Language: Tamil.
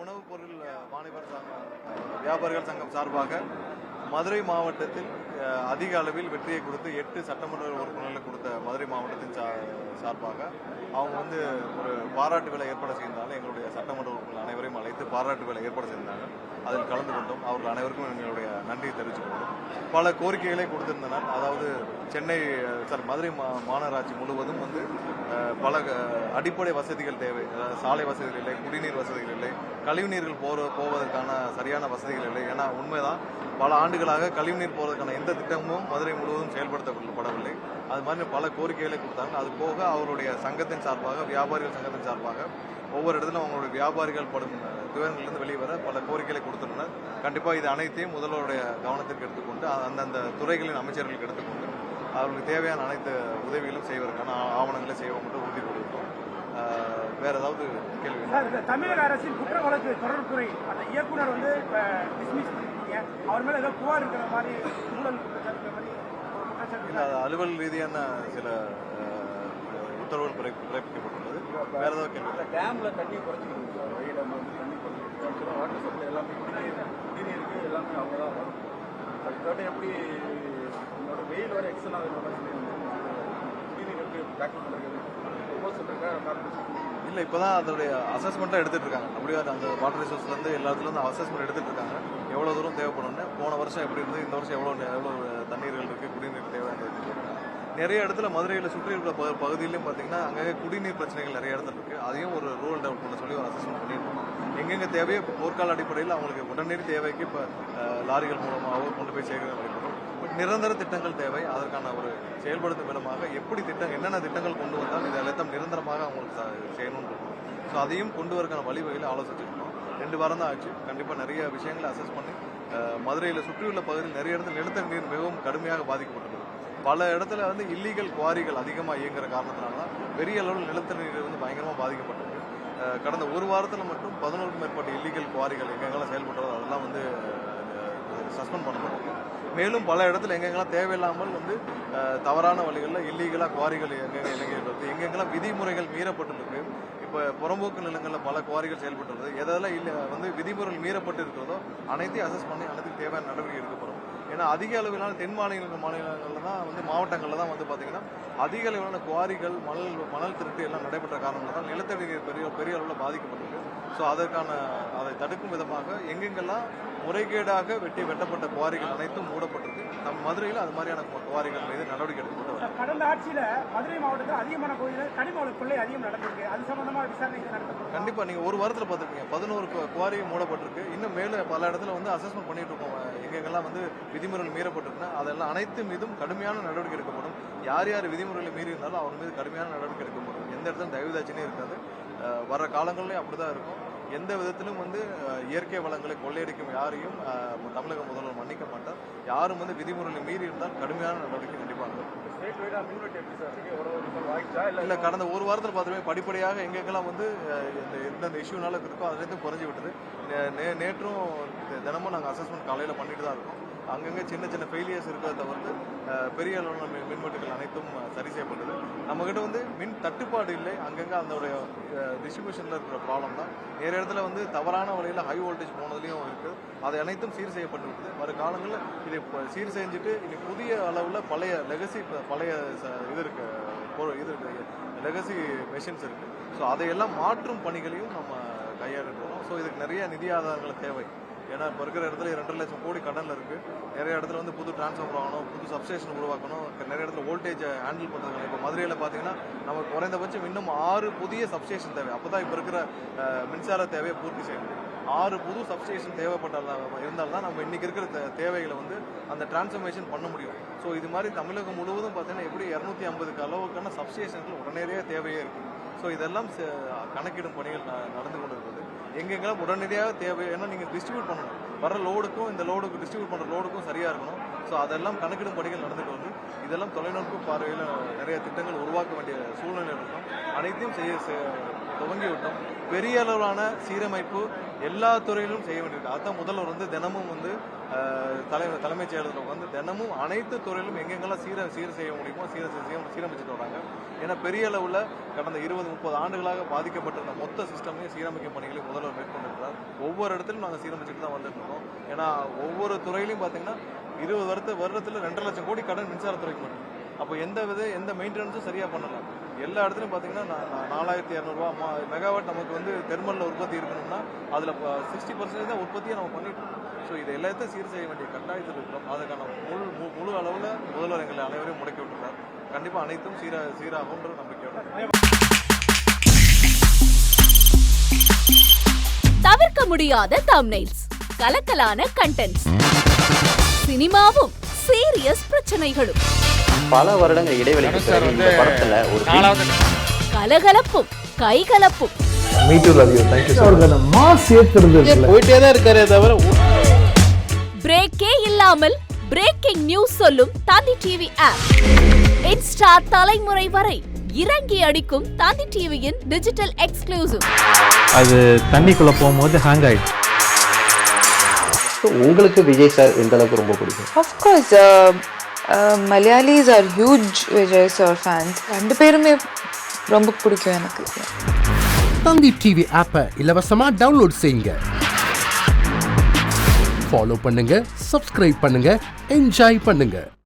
உணவுப் பொருள் வாணிபர் சங்கம் வியாபாரிகள் சங்கம் சார்பாக மதுரை மாவட்டத்தில் அதிக அளவில் வெற்றியை கொடுத்து 8 சட்டமன்ற உறுப்பினர்களை கொடுத்த மதுரை மாவட்டத்தின் சார்பாக அவங்க வந்து ஒரு பாராட்டு விழா ஏற்பாடு செய்தாலும் எங்களுடைய சட்டமன்ற உறுப்பினர்கள் அனைவரையும் அழைத்து பாராட்டு விழா ஏற்பாடு செய்தாங்க. அதில் கலந்து கொண்டோம். அவர்கள் அனைவருக்கும் எங்களுடைய நன்றியை தெரிவித்துக் கொண்டோம். பல கோரிக்கைகளை கொடுத்திருந்தனர். அதாவது மதுரை மாநகராட்சி முழுவதும் வந்து பல அடிப்படை வசதிகள் தேவை. சாலை வசதிகள் இல்லை, குடிநீர் வசதிகள் இல்லை, கழிவுநீர்கள் போவதற்கான சரியான வசதிகள் இல்லை. ஏன்னா உண்மைதான், பல ஆண்டுகளாக கழிவுநீர் போவதற்கான எந்த திட்டமும் மதுரை முழுவதும் செயல்படுத்தப்படவில்லை. அது மாதிரி பல கோரிக்கைகளை கொடுத்தாங்க. அது போக அவருடைய சங்கத்தின் சார்பாக, வியாபாரிகள் சங்கத்தின் சார்பாக ஒவ்வொரு இடத்துல அவங்களுடைய வியாபாரிகள் படும் துயரங்களிலிருந்து வெளிவர பல கோரிக்கைகளை கொடுத்துள்ளனர். கண்டிப்பாக இது அனைத்தையும் முதல்வருடைய கவனத்திற்கு எடுத்துக்கொண்டு அந்தந்த துறைகளின் அமைச்சர்களுக்கு எடுத்துக்கொண்டு அவர்களுக்கு தேவையான அனைத்து உதவிகளும் செய்வதற்கான ஆவணங்களை செய்வோம் என்று உறுதி கொடுக்கிறோம். வேற ஏதாவது கேள்வி? தமிழக அரசின் குற்ற வழக்கு தொடர்புத்துறை அந்த இயக்குனர் வந்து டிஸ்மிஸ் பண்ணிருக்கீங்க. அவர் மேல ஏதோ புகார் இருக்கிற மாதிரி அலுவல் ரீதியான சில உத்தரவுகள் பிறப்பிக்கப்பட்டுள்ளது. வேற ஏதாவது கேள்வி? டேம்ல தண்ணி குறைச்சிக்கணும் சார். வெயில் தண்ணி குறைச்சிக்கணும். வாட்டர் சப்ளை எல்லாமே குடிநீருக்கு எல்லாமே அவங்க தான் வரும். அதுக்காக எப்படி என்னோட வெயில் வர எக்ஸன் ஆகுற மாதிரி குடிநீர் எப்படி டேக்கிள் பண்ணுறது ப்ரொபோசல் இருக்கா? இல்லை, இப்போதான் அதோடைய அசஸ்மெண்ட்டாக எடுத்துகிட்டு இருக்காங்க. அப்படியே அந்த வாட்டர் ரிசோர்ஸ்லேருந்து எல்லாத்துலேருந்து அசஸ்மெண்ட் எடுத்துகிட்டு இருக்காங்க. எவ்வளோ தூரம் தேவைப்படும்னு. போன வருஷம் எப்படி இருந்தது, இந்த வருஷம் எவ்வளோ தண்ணீர்கள் இருக்குது, குடிநீர் தேவையானது. நிறைய இடத்துல மதுரையில் சுற்றி இருக்கிற பகுதியிலையும் பார்த்தீங்கன்னா அங்கங்கே குடிநீர் பிரச்சனைகள் நிறைய இடத்துல இருக்குது. அதையும் ஒரு ரூரல் டெவலப்மெண்ட் சொல்லி ஒரு அசஸ்மெண்ட் பண்ணியிருக்கோம். எங்கெங்கே தேவையோ இப்போ போர்க்கால அடிப்படையில் அவங்களுக்கு உடனடி தேவைக்கு இப்போ லாரிகள் மூலமாக கொண்டு போய் சேர்க்கிற வரைக்கும் நிரந்தர திட்டங்கள் தேவை. அதற்கான ஒரு செயல்படுத்தும் விதமாக எப்படி என்னென்ன திட்டங்கள் கொண்டு வந்தால் இது எல்லாத்தையும் நிரந்தரமாக அவங்களுக்கு செய்யணும்னு இருக்கணும். ஸோ அதையும் கொண்டு வரக்கான வழிவகையில் ஆலோசிச்சிருக்கோம். 2 வாரம் தான் ஆச்சு. கண்டிப்பாக நிறைய விஷயங்களை அசஸ் பண்ணி மதுரையில் சுற்றியுள்ள பகுதியில் நிறைய இடத்துல நிலத்தடி நீர் மிகவும் கடுமையாக பாதிக்கப்பட்டுள்ளது. பல இடத்துல வந்து இல்லீகல் குவாரிகள் அதிகமாக இயங்குற காரணத்தினால தான் பெரிய அளவில் நிலத்தடி நீர் வந்து பயங்கரமாக பாதிக்கப்பட்டிருக்கு. கடந்த ஒரு வாரத்தில் மட்டும் 11க்கும் மேற்பட்ட இல்லீகல் குவாரிகள் எங்கெங்கெல்லாம் செயல்படுறதோ அதெல்லாம் வந்து சஸ்பெண்ட் பண்ணப்பட்டிருக்கு. மேலும் பல இடத்துல எங்கெங்கெல்லாம் தேவையில்லாமல் வந்து தவறான வழிகளில் இல்லீகலாக குவாரிகள் எங்கெங்கெல்லாம் விதிமுறைகள் மீறப்பட்டிருக்கு. இப்போ புறம்போக்கு நிலங்களில் பல குவாரிகள் செயல்பட்டுள்ளது. எதெல்லாம் இல்லை வந்து விதிமுறைகள் மீறப்பட்டு இருக்கிறதோ அனைத்தையும் அசஸ் பண்ணி அனைத்துக்கு தேவையான நடவடிக்கை எடுக்கப்படும். ஏன்னா அதிக அளவிலான தென் மாநிலங்களில் தான் வந்து மாவட்டங்களில் தான் வந்து பார்த்தீங்கன்னா அதிக அளவிலான குவாரிகள் மணல் திருட்டு எல்லாம் நடைபெற்ற காரணங்கள் தான் நிலத்தடி நீர் பெரிய அளவில் பாதிக்கப்பட்டிருக்கு. ஸோ அதை தடுக்கும் விதமாக எங்கெங்கெல்லாம் முறைகேடாக வெட்டப்பட்ட குவாரிகள் அனைத்தும் மூடப்பட்டிருக்கு. நம் மதுரையில் அது மாதிரியான குவாரிகள் மீது நடவடிக்கை எடுக்கப்பட்டு கடந்த ஆட்சியில் மதுரை மாவட்டத்தில் அதிகமான கோயில்கள் கனிம கொள்ளை அதிகம் நடந்திருக்கு. அது சம்பந்தமாக விசாரணை நடத்தப்படும். கண்டிப்பாக நீங்கள் ஒரு வாரத்தில் பார்த்துருக்கீங்க 11 குவாரியும் மூடப்பட்டிருக்கு. இன்னும் மேலும் பல இடத்துல வந்து அசஸ்மெண்ட் பண்ணிட்டு இருக்கோம். எங்கெங்கெல்லாம் வந்து விதிமுறைகள் மீறப்பட்டிருக்குன்னா அதெல்லாம் அனைத்து மீதும் கடுமையான நடவடிக்கை எடுக்கப்படும். யார் விதிமுறைகளை மீறி இருந்தாலும் அவர் மீது கடுமையான நடவடிக்கை எடுக்கப்படும். எந்த இடத்துல தயவுதாட்சினே இருக்காது. வர காலங்கள்லேயும் அப்படிதான் இருக்கும். எந்த விதத்திலும் வந்து இயற்கை வளங்களை கொள்ளையடிக்கும் யாரையும் தமிழக முதல்வர் மன்னிக்க மாட்டார். யாரும் வந்து விதிமுறைகளை மீறி இருந்தால் கடுமையான நடவடிக்கை கண்டிப்பாக. இல்லை, கடந்த ஒரு வாரத்தில் பார்த்துமே படிப்படியாக எங்கெங்கெல்லாம் வந்து எந்தெந்த இஷ்யூனால இருக்கோ அதுலேருந்து குறைஞ்சி விட்டது. நேற்றும் தினமும் நாங்கள் அசஸ்மெண்ட் காலையில் பண்ணிட்டு தான் இருக்கோம். அங்கங்கே சின்ன சின்ன ஃபெயிலியர்ஸ் இருக்கிறத தவிர்த்து பெரிய அளவிலான மின்வெட்டுகள் அனைத்தும் சரி செய்யப்பட்டது. நம்மகிட்ட வந்து மின் தட்டுப்பாடு இல்லை. அங்கங்கே அதோடைய டிஸ்ட்ரிபியூஷனில் இருக்கிற ப்ராப்ளம் தான். நிறைய இடத்துல வந்து தவறான வழியில் ஹை வோல்டேஜ் போனதுலேயும் இருக்குது. அதை அனைத்தும் சீர் செய்யப்பட்டிருக்குது. வரும் காலங்களில் இதை சீர் செஞ்சுட்டு இனி புதிய அளவில் பழைய லெகசி மெஷின்ஸ் இருக்குது. ஸோ அதையெல்லாம் மாற்றும் பணிகளையும் நம்ம கையாளுறோம். ஸோ இதுக்கு நிறைய நிதி ஆதாரங்கள் தேவை. ஏன்னா இப்போ இருக்கிற இடத்துல 2 லட்சம் கோடி கடனில் இருக்குது. நிறைய இடத்துல வந்து புது டிரான்ஸ்ஃபார்மர் ஆகணும், புது சப்ஸ்டேஷன் உருவாக்கணும், நிறைய இடத்துல வோல்டேஜை ஹேண்டில் பண்ணுறது. இப்போ மதுரையில் பார்த்தீங்கன்னா நமக்கு குறைந்தபட்சம் இன்னும் 6 புதிய சப்ஸ்டேஷன் தேவை. அப்போ தான் இப்போ இருக்கிற மின்சார தேவையை பூர்த்தி செய்ய முடியும். 6 புது சப்ஸ்டேஷன் இருந்தால் தான் நம்ம இன்றைக்கி இருக்கிற தேவைகளை வந்து அந்த டிரான்ஸ்ஃபர்மேஷன் பண்ண முடியும். ஸோ இது மாதிரி தமிழகம் முழுவதும் பார்த்தீங்கன்னா எப்படி 250 அளவுக்கான சப்ஸ்டேஷன்கள் உடனடியாக தேவையே இருக்குது. ஸோ இதெல்லாம் கணக்கிடும் பணிகள் நடந்து கொண்டு இருக்குது. எங்கெங்கெல்லாம் உடனடியாக தேவை, ஏன்னா நீங்கள் டிஸ்ட்ரிபியூட் பண்ணணும். வர லோடுக்கும் இந்த லோடுக்கு டிஸ்ட்ரிபியூட் பண்ணுற லோடுக்கும் சரியாக இருக்கணும். ஸோ அதெல்லாம் கணக்கிடும் பணிகள் நடந்துட்டு வந்து இதெல்லாம் தொலைநோக்கு பார்வையில் நிறைய திட்டங்கள் உருவாக்க வேண்டிய சூழ்நிலை இருக்கும். அனைத்தையும் துவங்கி விட்டோம். பெரிய அளவிலான சீரமைப்பு எல்லா துறையிலும் செய்ய வேண்டியிருக்கு. அதுதான் முதல்வர் வந்து தினமும் வந்து தலைமைச் செயலகத்தில் உட்காந்து தினமும் அனைத்து துறையிலும் எங்கெங்கெல்லாம் சீர் செய்ய முடியுமோ சீரமைச்சுட்டு வராங்க. ஏன்னா பெரிய அளவில் கடந்த 20-30 ஆண்டுகளாக பாதிக்கப்பட்டிருந்த மொத்த சிஸ்டமையும் சீரமைக்கும் பணிகளை முதல்வர் மேற்கொண்டிருக்கிறார். ஒவ்வொரு இடத்திலும் நாங்கள் சீரமைச்சுட்டு தான் வந்துட்டு இருக்கோம். ஏன்னா ஒவ்வொரு துறையிலையும் பார்த்தீங்கன்னா 20 வருடத்தில் 2.5 லட்சம் கோடி கடன் மின்சாரத்துறைக்கு மட்டும். அப்போ எந்த மெயின்டெனன்ஸும் சரியாக பண்ணல. எல்லா இடத்துலையும் பார்த்தீங்கன்னா 4200 மெகாவாட் நமக்கு வந்து தெர்மலில் உற்பத்தி இருக்கணும்னா அதில் 60% தான் உற்பத்தியை நம்ம பண்ணிட்டு இருக்கோம். ஸோ இது எல்லாத்தையும் சீர் செய்ய வேண்டிய கட்டாயத்தில் இருக்கிறோம். அதுக்கான முழு அளவில் முதல்வர் எங்களை அனைவரையும் முடக்கி விட்டுருக்கார். கண்டிப்பாக அனைத்தும் சீராகும்ன்ற நம்பிக்கையோட தவிர்க்க முடியாத தம்ப்நெயில்ஸ், கலக்கலான கண்டென்ட்ஸ், சினிமாவும் சீரியஸ் பிரச்சனைகளும், பல வருடங்கள் இடைவெளிக்கு பிறகு இந்த படத்துல ஒரு கலகலப்பும் கைகலப்பும், போயிட்டே தான் இருக்காரே தவிர பிரேக்கே இல்லாமல் பிரேக்கிங் நியூஸ் சொல்லும் தந்தி டிவி ஆப். இன்ஸ்டா தலைமுறை வரை இறங்கி அடிக்கும் தந்தி டிவியின் டிஜிட்டல் எக்ஸ்க்ளூசிவ். அது தண்ணிக்குள்ள போகும்போது ஹேங் ஆயிடுச்சு. உங்களுக்கு விஜய் சார் எந்த அளவுக்கு ரொம்ப பிடிக்கும்? Of course, Malayalis are huge Vijay sir fans. ரெண்டு பேருமே ரொம்ப பிடிக்கும் எனக்கு. தந்தி டிவி ஆப்பை இலவசமா டவுன்லோட் செய்யுங்க. ஃபாலோ பண்ணுங்க, சப்ஸ்கிரைப் பண்ணுங்க, என்ஜாய் பண்ணுங்க.